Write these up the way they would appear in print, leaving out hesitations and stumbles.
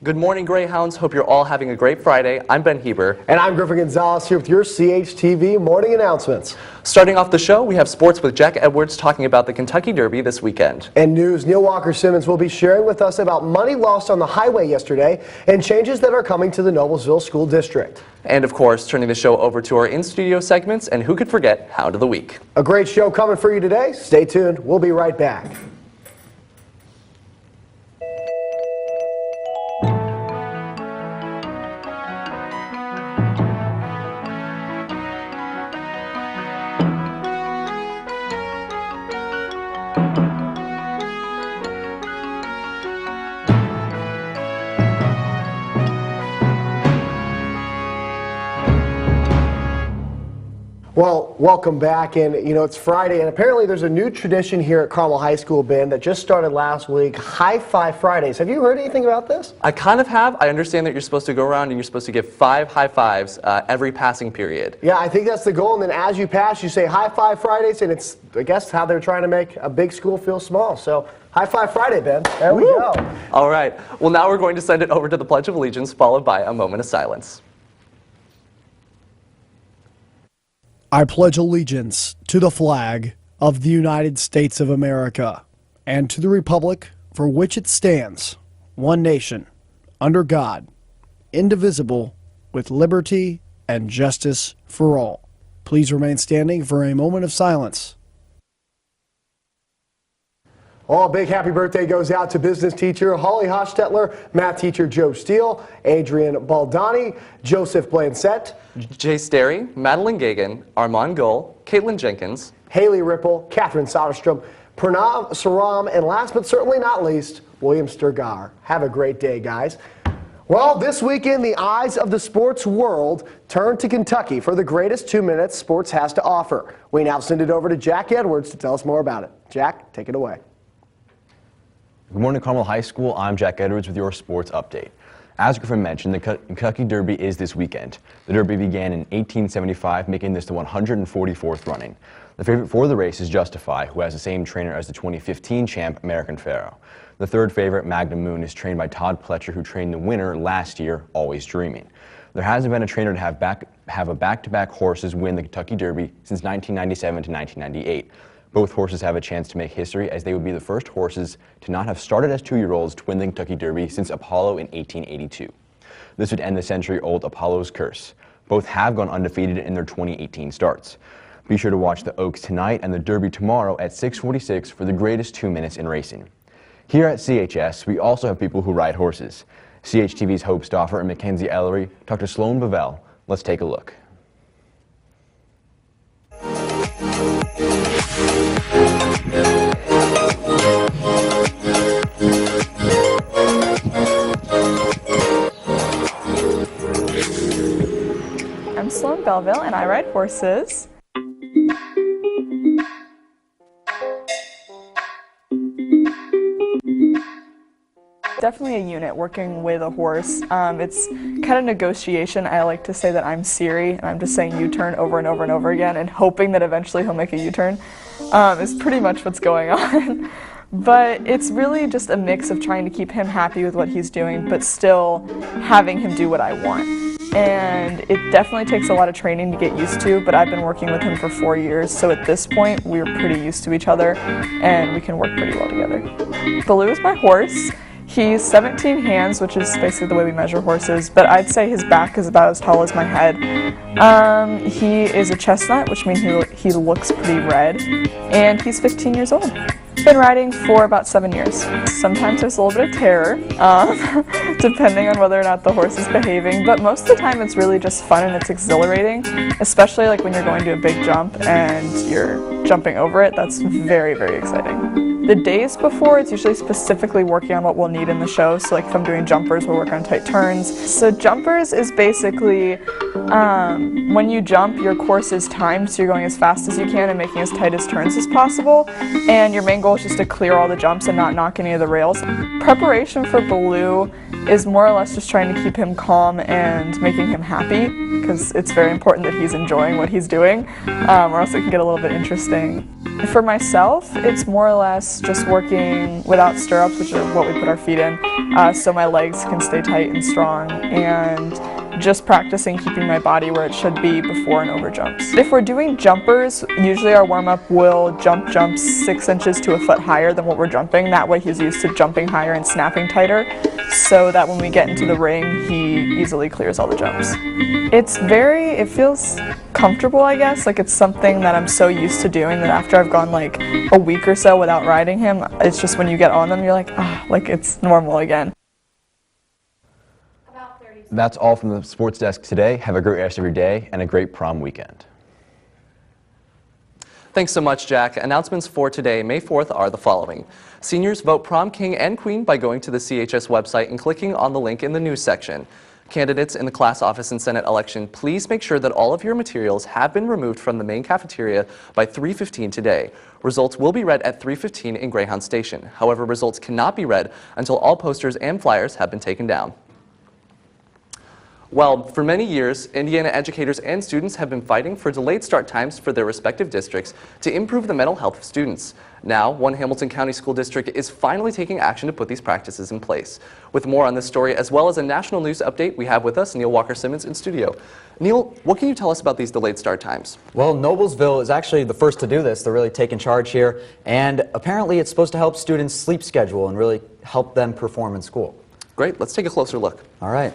Good morning, Greyhounds. Hope you're all having a great Friday. I'm Ben Heber. And I'm Griffin Gonzalez here with your CHTV morning announcements. Starting off the show, we have sports with Jack Edwards talking about the Kentucky Derby this weekend. And news, Neil Walker Simmons will be sharing with us about money lost on the highway yesterday and changes that are coming to the Noblesville School District. And of course, turning the show over to our in-studio segments, and who could forget Hound of the Week. A great show coming for you today. Stay tuned. We'll be right back. Well, welcome back, and it's Friday, and apparently there's a new tradition here at Carmel High School, Ben, that just started last week, High Five Fridays. Have you heard anything about this? I kind of have. I understand that you're supposed to go around and you're supposed to give 5 high fives every passing period. Yeah, I think that's the goal, and then as you pass, you say High Five Fridays, and it's, I guess, how they're trying to make a big school feel small. So, High Five Friday, Ben. There we go. All right. Well, now we're going to send it over to the Pledge of Allegiance, followed by a moment of silence. I pledge allegiance to the flag of the United States of America and to the republic for which it stands, one nation, under God, indivisible, with liberty and justice for all. Please remain standing for a moment of silence. Oh, a big happy birthday goes out to business teacher Holly Hostetler, math teacher Joe Steele, Adrian Baldani, Joseph Blancett, Jay Sterry, Madeline Gagan, Armand Gull, Caitlin Jenkins, Haley Ripple, Catherine Soderstrom, Pranav Saram, and last but certainly not least, William Sturgar. Have a great day, guys. Well, this weekend, the eyes of the sports world turn to Kentucky for the greatest 2 minutes sports has to offer. We now send it over to Jack Edwards to tell us more about it. Jack, take it away. Good morning, Carmel High School. I'm Jack Edwards with your sports update. As Griffin mentioned, the Kentucky Derby is this weekend. The Derby began in 1875, making this the 144th running. The favorite for the race is Justify, who has the same trainer as the 2015 champ, American Pharoah. The third favorite, Magnum Moon, is trained by Todd Pletcher, who trained the winner last year, Always Dreaming. There hasn't been a trainer to have a back-to-back horses win the Kentucky Derby since 1997 to 1998. Both horses have a chance to make history, as they would be the first horses to not have started as 2-year-olds to win the Kentucky Derby since Apollo in 1882. This would end the century-old Apollo's curse. Both have gone undefeated in their 2018 starts. Be sure to watch the Oaks tonight and the Derby tomorrow at 6:46 for the greatest 2 minutes in racing. Here at CHS, we also have people who ride horses. CHTV's Hope Stauffer and Mackenzie Ellery talked to Sloan Bavell. Let's take a look. I'm Sloan Belleville and I ride horses. Definitely a unit working with a horse. It's kind of negotiation. I like to say that I'm Siri and I'm just saying U-turn over and over and over again and hoping that eventually he'll make a U-turn is pretty much what's going on. But it's really just a mix of trying to keep him happy with what he's doing but still having him do what I want. And it definitely takes a lot of training to get used to, but I've been working with him for 4 years, so at this point we're pretty used to each other and we can work pretty well together. Baloo is my horse. He's 17 hands, which is basically the way we measure horses, but I'd say his back is about as tall as my head. He is a chestnut, which means he looks pretty red, and he's 15 years old. Been riding for about 7 years. Sometimes there's a little bit of terror, depending on whether or not the horse is behaving, but most of the time it's really just fun and it's exhilarating, especially like when you're going to a big jump and you're jumping over it. That's very, very exciting. The days before, it's usually specifically working on what we'll need in the show. So like if I'm doing jumpers, we'll work on tight turns. So jumpers is basically when you jump, your course is timed, so you're going as fast as you can and making as tight as turns as possible. And your main goal is just to clear all the jumps and not knock any of the rails. Preparation for Baloo is more or less just trying to keep him calm and making him happy, because it's very important that he's enjoying what he's doing, or else it can get a little bit interesting. For myself, it's more or less just working without stirrups, which are what we put our feet in, so my legs can stay tight and strong, and just practicing keeping my body where it should be before and over jumps. If we're doing jumpers, usually our warm-up will jump jumps 6 inches to a foot higher than what we're jumping. That way he's used to jumping higher and snapping tighter, so that when we get into the ring, he easily clears all the jumps. It feels comfortable, I guess. Like, it's something that I'm so used to doing that after I've gone like a week or so without riding him, it's just when you get on them, you're like, like it's normal again. That's all from the sports desk today. Have a great rest of your day and a great prom weekend. Thanks so much, Jack. Announcements for today, May 4th, are the following. Seniors vote prom king and queen by going to the CHS website and clicking on the link in the news section. Candidates in the class office and Senate election, please make sure that all of your materials have been removed from the main cafeteria by 3:15 today. Results will be read at 3:15 in Greyhound Station. However, results cannot be read until all posters and flyers have been taken down. Well, for many years, Indiana educators and students have been fighting for delayed start times for their respective districts to improve the mental health of students. Now, one Hamilton County School District is finally taking action to put these practices in place. With more on this story, as well as a national news update, we have with us Neil Walker-Simmons in studio. Neil, what can you tell us about these delayed start times? Well, Noblesville is actually the first to do this. They're really taking charge here, and apparently it's supposed to help students' sleep schedule and really help them perform in school. Great, let's take a closer look. All right.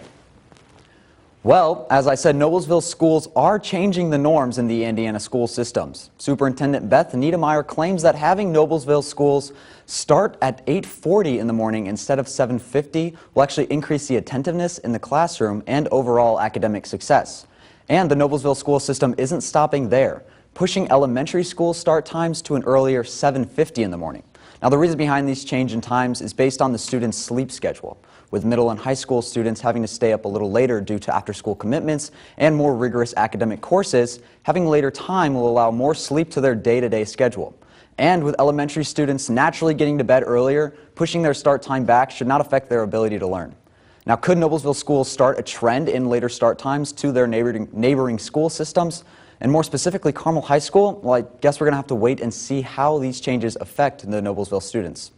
Well, as I said, Noblesville schools are changing the norms in the Indiana school systems. Superintendent Beth Niedermeyer claims that having Noblesville schools start at 8:40 in the morning instead of 7:50 will actually increase the attentiveness in the classroom and overall academic success. And the Noblesville school system isn't stopping there, pushing elementary school start times to an earlier 7:50 in the morning. Now, the reason behind these change in times is based on the students' sleep schedule, with middle and high school students having to stay up a little later due to after-school commitments and more rigorous academic courses. Having later time will allow more sleep to their day-to-day schedule. And with elementary students naturally getting to bed earlier, pushing their start time back should not affect their ability to learn. Now, could Noblesville schools start a trend in later start times to their neighboring school systems? And more specifically, Carmel High School? Well, I guess we're going to have to wait and see how these changes affect the Noblesville students.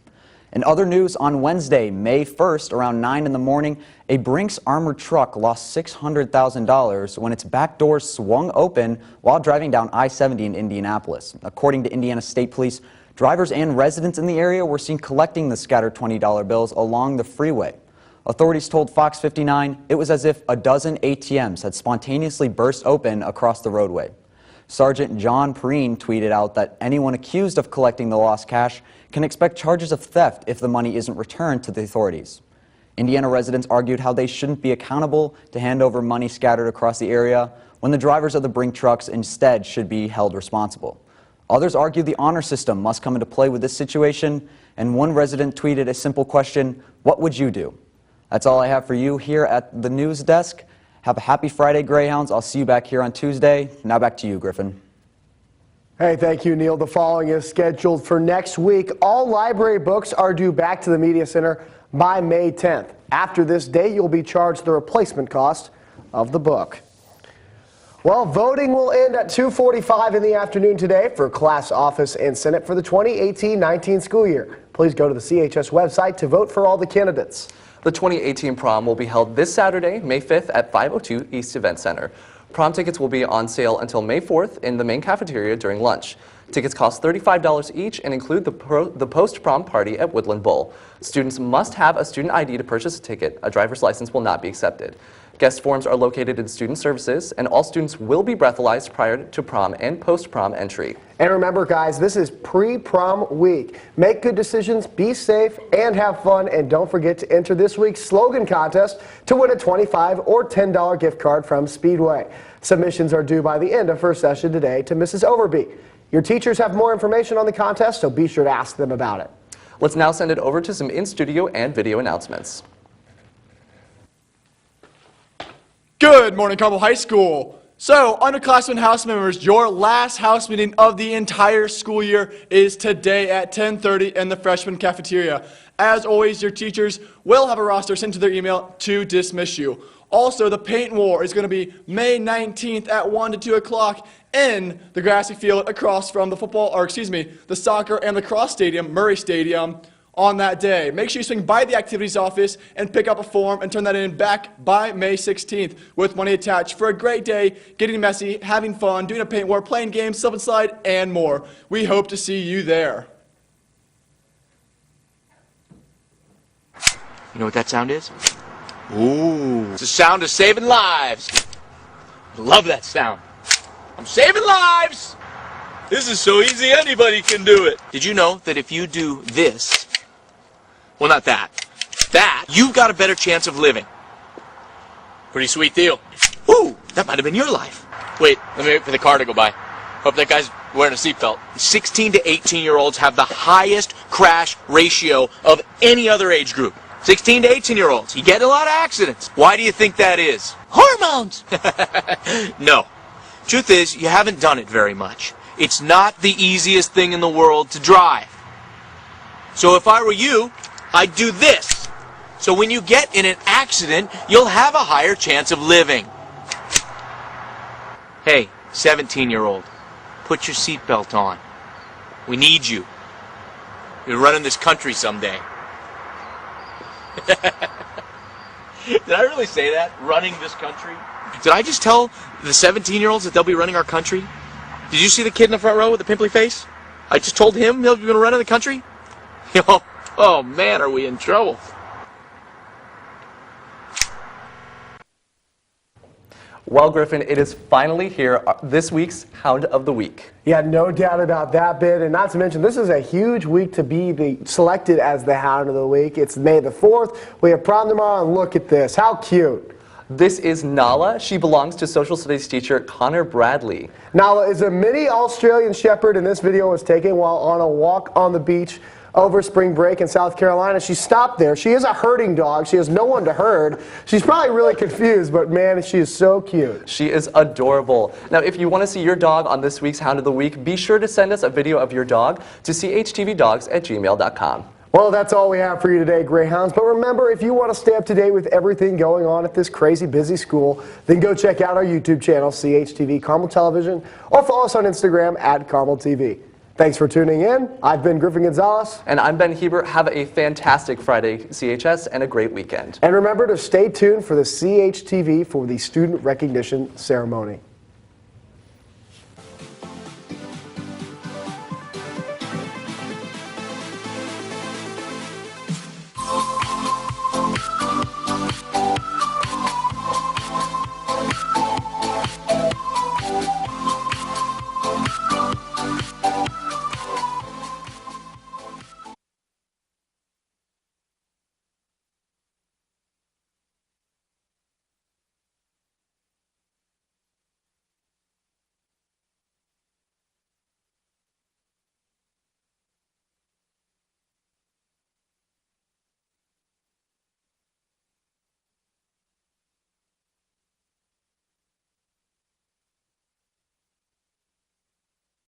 In other news, on Wednesday, May 1st, around 9 in the morning, a Brinks armored truck lost $600,000 when its back doors swung open while driving down I-70 in Indianapolis. According to Indiana State Police, drivers and residents in the area were seen collecting the scattered $20 bills along the freeway. Authorities told Fox 59 it was as if a dozen ATMs had spontaneously burst open across the roadway. Sergeant John Perrine tweeted out that anyone accused of collecting the lost cash can expect charges of theft if the money isn't returned to the authorities. Indiana residents argued how they shouldn't be accountable to hand over money scattered across the area when the drivers of the Brink trucks instead should be held responsible. Others argued the honor system must come into play with this situation, and one resident tweeted a simple question: what would you do? That's all I have for you here at the news desk. Have a happy Friday, Greyhounds. I'll see you back here on Tuesday. Now back to you, Griffin. Hey, thank you, Neil. The following is scheduled for next week. All library books are due back to the Media Center by May 10th. After this date, you'll be charged the replacement cost of the book. Well, voting will end at 2:45 in the afternoon today for class office and Senate for the 2018-19 school year. Please go to the CHS website to vote for all the candidates. The 2018 prom will be held this Saturday, May 5th at 502 East Event Center. Prom tickets will be on sale until May 4th in the main cafeteria during lunch. Tickets cost $35 each and include the post-prom party at Woodland Bowl. Students must have a student ID to purchase a ticket. A driver's license will not be accepted. Guest forms are located in Student Services, and all students will be breathalyzed prior to prom and post-prom entry. And remember, guys, this is pre-prom week. Make good decisions, be safe, and have fun. And don't forget to enter this week's slogan contest to win a $25 or $10 gift card from Speedway. Submissions are due by the end of first session today to Mrs. Overby. Your teachers have more information on the contest, so be sure to ask them about it. Let's now send it over to some in-studio and video announcements. Good morning, Carmel High School. So, underclassmen house members, your last house meeting of the entire school year is today at 10:30 in the freshman cafeteria. As always, your teachers will have a roster sent to their email to dismiss you. Also, the paint war is going to be May 19th at 1 to 2 o'clock in the grassy field across from the soccer and lacrosse stadium, Murray Stadium, on that day. Make sure you swing by the activities office and pick up a form and turn that in back by May 16th with money attached for a great day, getting messy, having fun, doing a paint war, playing games, slip and slide, and more. We hope to see you there. You know what that sound is? Ooh, it's the sound of saving lives. I love that sound. I'm saving lives. This is so easy, anybody can do it. Did you know that if you do this, well, not that, you've got a better chance of living? Pretty sweet deal. Ooh, that might have been your life. Wait, let me wait for the car to go by. Hope that guy's wearing a seatbelt. 16 to 18-year-olds have the highest crash ratio of any other age group. 16 to 18-year-olds. You get a lot of accidents. Why do you think that is? Hormones! No. Truth is, you haven't done it very much. It's not the easiest thing in the world to drive. So if I were you, I'd do this. So when you get in an accident, you'll have a higher chance of living. Hey, 17-year-old, put your seatbelt on. We need you. You're running this country someday. Did I really say that? Running this country? Did I just tell the 17-year-olds that they'll be running our country? Did you see the kid in the front row with the pimply face? I just told him he'll be running the country? Oh man, are we in trouble. Well, Griffin, it is finally here, this week's Hound of the Week. Yeah, no doubt about that bit. And not to mention, this is a huge week to be selected as the Hound of the Week. It's May the 4th. We have prom tomorrow, and look at this. How cute. This is Nala. She belongs to social studies teacher Connor Bradley. Nala is a mini Australian Shepherd, and this video was taken while on a walk on the beach over spring break in South Carolina. She stopped there. She is a herding dog. She has no one to herd. She's probably really confused, but man, she is so cute. She is adorable. Now, if you want to see your dog on this week's Hound of the Week, be sure to send us a video of your dog to chtvdogs@gmail.com. Well, that's all we have for you today, Greyhounds. But remember, if you want to stay up to date with everything going on at this crazy busy school, then go check out our YouTube channel, CHTV Carmel Television, or follow us on Instagram @CarmelTV. Thanks for tuning in. I've been Griffin Gonzalez. And I'm Ben Hebert. Have a fantastic Friday, CHS, and a great weekend. And remember to stay tuned for the CHTV for the Student Recognition Ceremony.